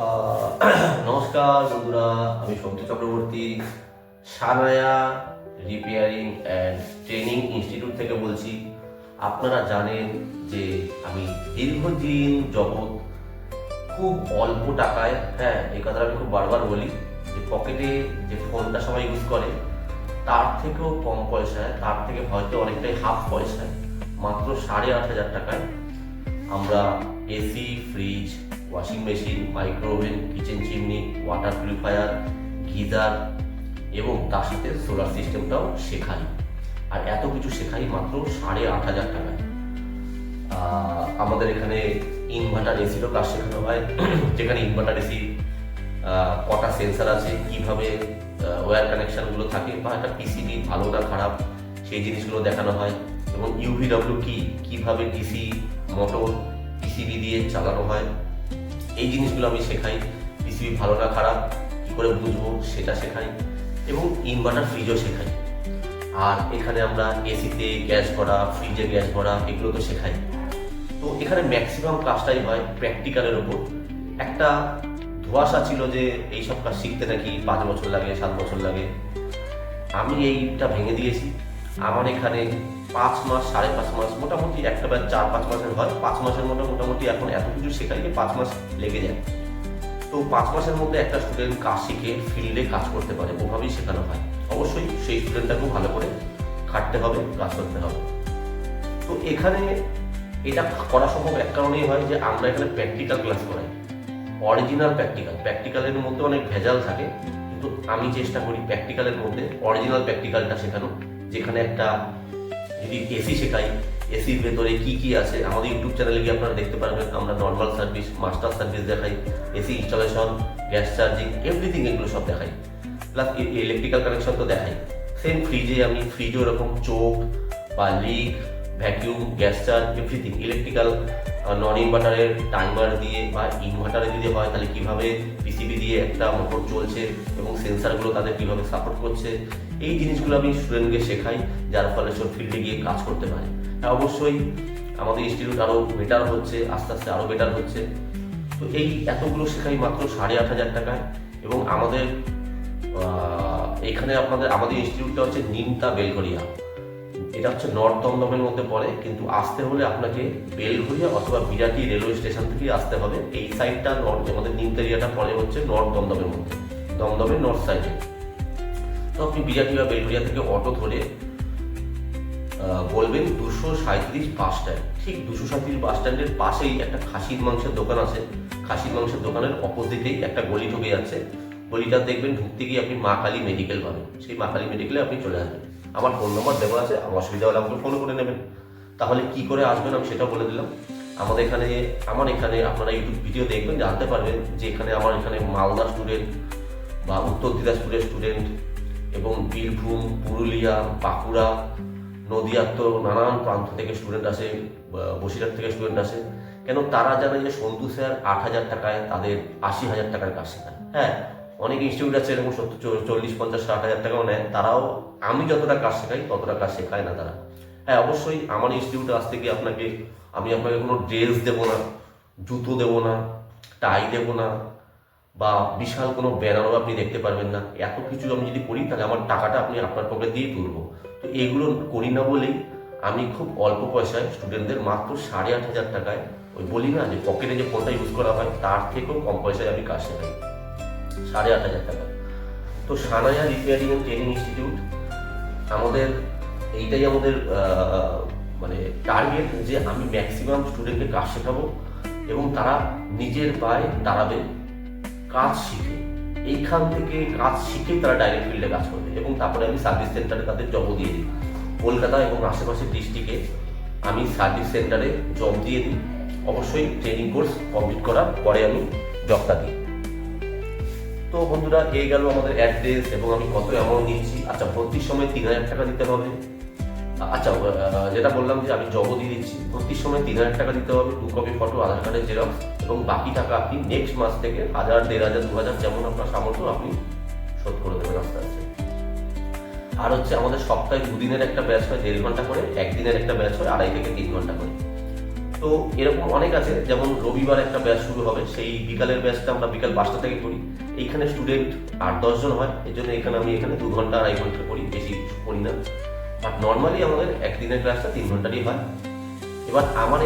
আহ, নমস্কার বন্ধুরা, আমি Santu Chakraborty Sanaya repairing and training institute থেকে বলছি। আপনারা জানেন যে আমি দীর্ঘদিন যাবৎ খুব অল্প টাকায়, এই কথাটা আমি খুব বারবার বলি, যে পকেটে যে ফোনটা সবাই ইউজ করে তার থেকেও কম পয়সায়, তার থেকে হয়তো অনেকটাই হাফ পয়সায়, মাত্র 8,500 টাকায় আমরা AC, fridge, washing machine, micro oven, kitchen chimney, water purifier, geyser এবং তার সাথে সোলার সিস্টেমটাও শেখাই। আর এত কিছু শেখাই মাত্র 8,500 টাকায়। আমাদের এখানে ইনভার্টার এসিরও কাজ শেখানো হয়, যেখানে ইনভার্টার এসি কটা সেন্সার আছে, কিভাবে ওয়্যার কানেকশনগুলো থাকে, বা একটা পিসিবি ভালো না খারাপ সেই জিনিসগুলো দেখানো হয়। এবং ইউভিডব্লিউ কিভাবে ডিসি মোটর পিসিবি দিয়ে চালানো হয়, এই জিনিসগুলো আমি শেখাই। পিসিবি ভালো না খারাপ কী করে বুঝবো সেটা শেখাই, এবং ইনভার্টার ফ্রিজও শেখাই। আর এখানে আমরা এসিতে গ্যাস ভরা, ফ্রিজে গ্যাস ভরা, এগুলো তো শেখাই। তো এখানে ম্যাক্সিমাম কাজটাই হয় প্র্যাকটিক্যালের ওপর। একটা ধোঁয়াশা ছিল যে এইসব কাজ শিখতে নাকি 5 বছর লাগে, 7 বছর লাগে। আমি এইটা ভেঙে দিয়েছি। আমার এখানে 5 মাস, 5.5 মাস, মোটামুটি একটা ব্যাচ 4-5 মাসের হয়। 5 মাসের মধ্যে মোটামুটি এখন এত কিছু শেখাই যে 5 মাস লেগে যায়। তো 5 মাসের মধ্যে একটা স্টুডেন্ট কাজ শিখে ফিল্ডে কাজ করতে পারে, ওভাবেই শেখানো হয়। অবশ্যই সেই স্টুডেন্টটাকেও ভালো করে খাটতে হবে, কাজ করতে হবে। তো এখানে এটা করা সম্ভব এক কারণেই হয় যে আমরা এখানে প্র্যাকটিক্যাল ক্লাস করাই, অরিজিনাল প্র্যাকটিক্যালের মধ্যে অনেক ভেজাল থাকে, কিন্তু আমি চেষ্টা করি প্র্যাকটিক্যালের মধ্যে অরিজিনাল প্র্যাকটিক্যালটা শেখানো। যেখানে একটা যদি এসি শেখাই, এসির ভেতরে কি কি আছে, আমাদের ইউটিউব চ্যানেলে গিয়ে আপনারা দেখতে পারবেন। আমরা নর্মাল সার্ভিস, মাস্টার সার্ভিস দেখাই, AC installation, gas charging, everything এগুলো সব দেখাই, প্লাস ইলেকট্রিক্যাল কানেকশন তো দেখাই। সেম ফ্রিজে আমি ফ্রিজও এরকম চোখ বা leak, vacuum, gas charge, everything electrical, non ইনভার্টারের টাইমার দিয়ে বা ইনভার্টারে যদি হয় তাহলে কীভাবে পিসিবি দিয়ে একটা মোটর চলছে এবং সেন্সারগুলো তাদের কীভাবে সাপোর্ট করছে, এই জিনিসগুলো আমি স্টুডেন্টকে শেখাই, যার ফলে সব ফিল্ডে গিয়ে কাজ করতে পারে। অবশ্যই আমাদের ইনস্টিটিউট আরও বেটার হচ্ছে, আস্তে আস্তে আরও বেটার হচ্ছে। তো এই এতগুলো শেখাই মাত্র 8,500 টাকায়। এবং আমাদের এখানে আমাদের ইনস্টিটিউটটা হচ্ছে নিমতা বেলঘরিয়া। এটা হচ্ছে নর্থ দমদমের মধ্যে পড়ে, কিন্তু আসতে হলে আপনাকে বেলঘরিয়া অথবা বিরাটি রেলওয়ে স্টেশন থেকেই আসতে হবে। এই সাইডটা নর্থ, আমাদের নিমতা এরিয়াটা পড়ে হচ্ছে নর্থ দমদমের মধ্যে, দমদমের নর্থ সাইডে। তো আপনি বিরাটি বা বেলঘরিয়া থেকে অটো ধরে বলবেন 237 বাস স্ট্যান্ড। ঠিক 237 বাস স্ট্যান্ডের পাশেই একটা খাসির মাংসের দোকান আছে। খাসির মাংসের দোকানের অপোজিটেই একটা গলি ঢুকে যাচ্ছে। গলিটা দেখবেন, ঢুকতে গিয়ে আপনি মা কালী মেডিকেল পাবেন। সেই মা কালী মেডিকেলে আপনি চলে আসবেন। আমার ফোন নম্বর দেওয়া আছে, আমার অসুবিধা হলে আমাকে ফোন করে নেবেন। তাহলে কি করে আসবেন আমি সেটা বলে দিলাম। আমার এখানে আপনারা ইউটিউব ভিডিও দেখবেন, জানতে পারবেন যে আমার এখানে মালদা স্টুডেন্ট বা উত্তর দিনাজপুরের স্টুডেন্ট এবং বীরভূম, পুরুলিয়া, বাঁকুড়া, নদিয়ার তো নানান প্রান্ত থেকে স্টুডেন্ট আসে, বসিরহাট থেকে স্টুডেন্ট আসে। কেন তারা জানে যে সন্তু স্যার 8,000 টাকায় তাদের 80,000 টাকার কাজ শেখায়। অনেক ইনস্টিটিউট আছে এরকম 40, 50, 60,000 টাকাও নেয়। তারাও আমি যতটা কাজ শেখাই ততটা কাজ শেখায় না তারা। অবশ্যই আমার ইনস্টিটিউটে আসতে গিয়ে আমি আপনাকে কোনো ড্রেস দেবো না, জুতো দেবো না, টাই দেবো না, বা বিশাল কোনো ব্যানারও আপনি দেখতে পারবেন না। এত কিছু আমি যদি করি তাহলে আমার টাকাটা আপনি আপনার পকেট দিয়েই তুলবো। তো এগুলো করি না বলেই আমি খুব অল্প পয়সায় স্টুডেন্টদের মাত্র 8,500 টাকায়, ওই বলি না যে পকেটে যে ফোনটা ইউজ করা হয় তার থেকেও কম পয়সায় আমি কাজ শেখাই, 8,500 টাকা। তো Sanaya repairing and training institute আমাদের এইটাই আমাদের মানে টার্গেট, যে আমি ম্যাক্সিমাম স্টুডেন্টকে কাজ শেখাবো এবং তারা নিজের পায়ে দাঁড়াবে কাজ শিখে। এইখান থেকে কাজ শিখে তারা ডাইরেক্ট ফিল্ডে কাজ করবে, এবং তারপরে আমি সার্ভিস সেন্টারে তাদের জব দিয়ে দিই। কলকাতা এবং আশেপাশের ডিস্ট্রিক্টে আমি সার্ভিস সেন্টারে জব দিয়ে দিই। অবশ্যই ট্রেনিং কোর্স কমপ্লিট করার পরে আমি জবটা দিই। তো বন্ধুরা, এই গেল আমাদের অ্যাড্রেস এবং আমি কত অ্যামাউন্ট নিচ্ছি। আচ্ছা, ভর্তির সময় 3,000 টাকা দিতে হবে। আচ্ছা, যেটা বললাম যে আমি জবও দিয়ে দিচ্ছি। ভর্তির সময় 3,000 টাকা দিতে হবে, 2 কপি ফটো, আধার কার্ডের জেরক্স, এবং বাকি টাকা আপনি নেক্সট মাস থেকে 1,000, 1,500, 2,000 যেমন আপনার সামর্থ্য আপনি শোধ করে দেবেন আস্তে আস্তে। আর হচ্ছে আমাদের সপ্তাহে 2 দিনের একটা ব্যাচ হয় 1.5 ঘন্টা করে, একদিনের একটা ব্যাচ হয় 2.5 থেকে 3 ঘন্টা করে। তো এরকম অনেক আছে, যেমন রবিবার একটা ব্যাচ শুরু হবে, সেই বিকালের ব্যাচটা আমরা বিকাল 5টা থেকে করি। এইখানে স্টুডেন্ট 8-10 জন হয়, এই জন্য আমি এখানে 2 ঘন্টা 2.5 ঘন্টা করি, বেশি করি না। বাট নর্মালি আমাদের একদিনের ক্লাসটা 3 ঘন্টারই হয়। এবার আমার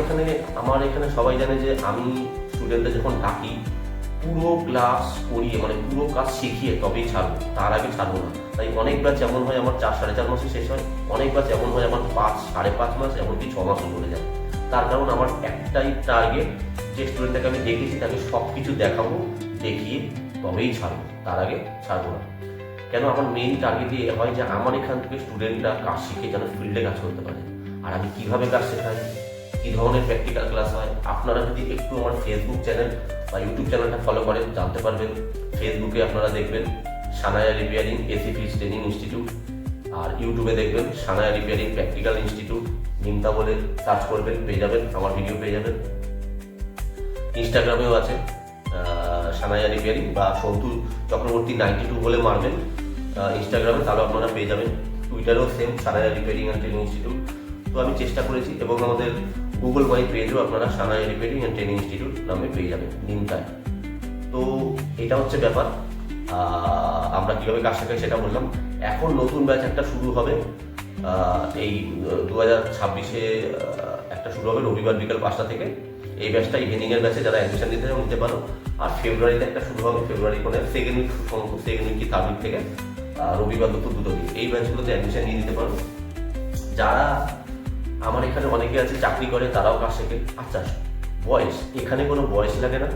এখানে সবাই জানে যে আমি স্টুডেন্টদের যখন ডাকি পুরো ক্লাস করিয়ে, মানে পুরো কাজ শিখিয়ে তবেই ছাড়বো, তার আগে ছাড়বো না। তাই অনেক ব্যাচ এমন হয় আমার 4-4.5 মাসে শেষ হয়, অনেক ব্যাচ এমন হয় আমার 5-5.5 মাস, এমনকি 6 মাসও চলে যায়। তার কারণ আমার একটাই টার্গেট, যে স্টুডেন্টটাকে আমি দেখেছি তাকে সব কিছু দেখাবো, দেখিয়ে তবেই ছাড়বো, তার আগে ছাড়বো না। কেন, আমার মেইন টার্গেটই হয় যে আমার এখান থেকে স্টুডেন্টরা কাজ শিখে যেন ফিল্ডে কাজ করতে পারে। আর আমি কীভাবে কাজ শেখাই, কী ধরনের প্র্যাকটিক্যাল ক্লাস হয়, আপনারা যদি একটু আমার ফেসবুক চ্যানেল বা ইউটিউব চ্যানেলটা ফলো করেন জানতে পারবেন। ফেসবুকে আপনারা দেখবেন Sanaya repairing AC fields training institute, আর ইউটিউবে দেখবেন Sanaya repairing practical institute, Nimta বলে সার্চ করবেন, পেয়ে যাবেন, আমার ভিডিও পেয়ে যাবেন। ইনস্টাগ্রামেও আছে সানায়া রিপেয়ারিং, বা সন্তু চক্রবর্তী 92 বলে মারবেন ইনস্টাগ্রামে, তাহলে আপনারা পেয়ে যাবেন। টুইটারেও same Sanaya repairing and training institute. তো আমি চেষ্টা করেছি, এবং আমাদের গুগল মাই পেজেও আপনারা Sanaya repairing and training institute নামে পেয়ে যাবেন নিমতায়। তো এটা হচ্ছে ব্যাপার। আমরা কীভাবে কাজ শেখাই সেটা বললাম। এখন নতুন ব্যাচ একটা শুরু হবে, এই 2026-এ একটা শুরু হবে রবিবার বিকাল 5টা থেকে। এই ব্যাচটা ইভিনিংয়ের ব্যাচে যারা অ্যাডমিশন নিতে পারো। আর ফেব্রুয়ারিতে একটা শুরু হবে, ফেব্রুয়ারি কোনো সেকেন্ড উইক কি থার্ড উইক থেকে, রবিবার দুপুর 2টো দিকে। এই ব্যাচগুলোতে অ্যাডমিশন নিয়ে নিতে পারো। যারা আমার এখানে অনেকে আছে চাকরি করে, তারাও কাজ শেখে। আচ্ছা, বয়স, এখানে কোনো বয়স লাগে না।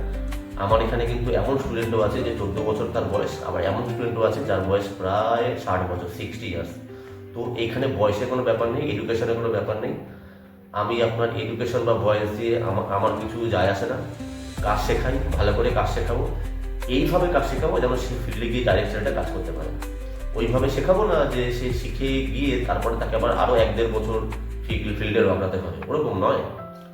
আমার এখানে কিন্তু এমন স্টুডেন্টও আছে যে 14 বছর তার বয়স, আবার এমন স্টুডেন্টও আছে যার বয়স প্রায় 60 বছর, 60 ইয়ার্স। তো এইখানে বয়সের কোনো ব্যাপার নেই, এডুকেশনের কোনো ব্যাপার নেই। আমি আপনার এডুকেশন বা বয়স দিয়ে আমার কিছু যায় আসে না। কাজ শেখাই, ভালো করে কাজ শেখাবো, এইভাবে কাজ শেখাবো যেন সে ফিল্ডে গিয়ে ডাইরেক্ট সেটা কাজ করতে পারে। ওইভাবে শেখাবো না যে সে শিখে গিয়ে তারপরে তাকে আবার আরও 1-1.5 বছর ফিল্ডে রমনাতে হবে, ওরকম নয়।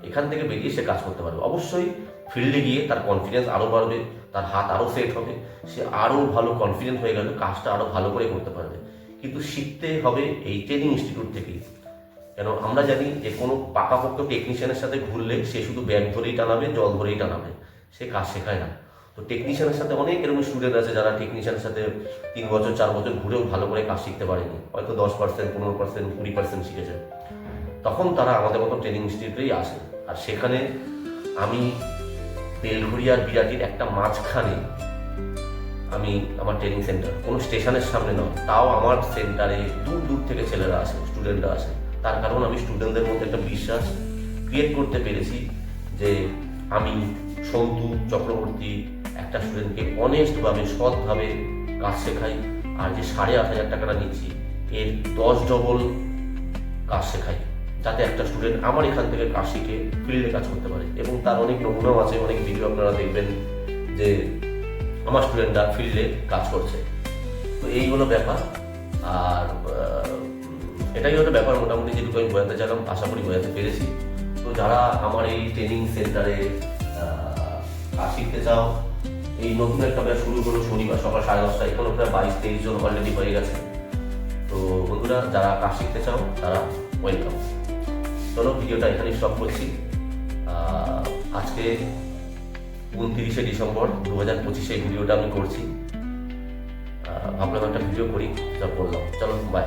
এখান থেকে বেরিয়ে সে কাজ করতে পারবে। অবশ্যই ফিল্ডে গিয়ে তার কনফিডেন্স আরও বাড়বে, তার হাত আরও সেট হবে, সে আরও ভালো কনফিডেন্ট হয়ে গেলে কাজটা আরও ভালো করে করতে পারবে। কিন্তু শিখতে হবে এই ট্রেনিং ইনস্টিটিউট থেকেই। কেন, আমরা জানি যে কোনো পাকাপোক্ত টেকনিশিয়ানের সাথে ঘুরলে সে শুধু ব্যাগ ধরেই টানাবে, জল ধরেই টানাবে, সে কাজ শেখায় না। তো টেকনিশিয়ানের সাথে অনেক এরকম স্টুডেন্ট আছে যারা টেকনিশিয়ানের সাথে 3 বছর 4 বছর ঘুরেও ভালো করে কাজ শিখতে পারেনি, হয়তো 10%, 15%, 20% শিখেছে। তখন তারা আমাদের মতো ট্রেনিং ইনস্টিটিউটেই আসে। আর সেখানে আমি বেলঘড়িয়া আর বিরাটির একটা মাঝখানে আমি আমার ট্রেনিং সেন্টার, কোনো স্টেশনের সামনে নয়, তাও আমার সেন্টারে দূর দূর থেকে ছেলেরা আসে, স্টুডেন্টরা আসে। তার কারণ আমি স্টুডেন্টদের মধ্যে একটা বিশ্বাস ক্রিয়েট করতে পেরেছি যে আমি সন্তু চক্রবর্তী একটা স্টুডেন্টকে অনেস্টভাবে, সৎভাবে কাজ শেখাই। আর যে 8,500 টাকাটা নিচ্ছি, এর 10 ডবল কাজ শেখাই, যাতে একটা স্টুডেন্ট আমার এখান থেকে কাজ শিখে ফিল্ডে কাজ করতে পারে। এবং তার অনেক নমুনাও আছে, অনেক ভিডিও আপনারা দেখবেন যে আমার স্টুডেন্টরা ফিল্ডে কাজ করছে। তো এই হলো ব্যাপার। আর এটাই হলো ব্যাপার, মোটামুটি যেটুকু আমি বোঝাতে চাইলাম, আশা করি বোঝাতে পেরেছি। তো যারা আমার এই ট্রেনিং সেন্টারে কাজ শিখতে চাও, এই নতুন একটা ব্যাচ শুরু হলো শনিবার সকাল 10:30টায়, এখনো প্রায় 22-23 জন অলরেডি হয়ে গেছে। তো বন্ধুরা, যারা কাজ শিখতে চাও তারা ওয়েলকাম। চলো, ভিডিওটা এখানেই স্টপ করছি। আজকে 29শে ডিসেম্বর 2025 এই ভিডিওটা আমি করছি। ভাবলাম একটা ভিডিও করি, যা বললাম। চলো, বাই।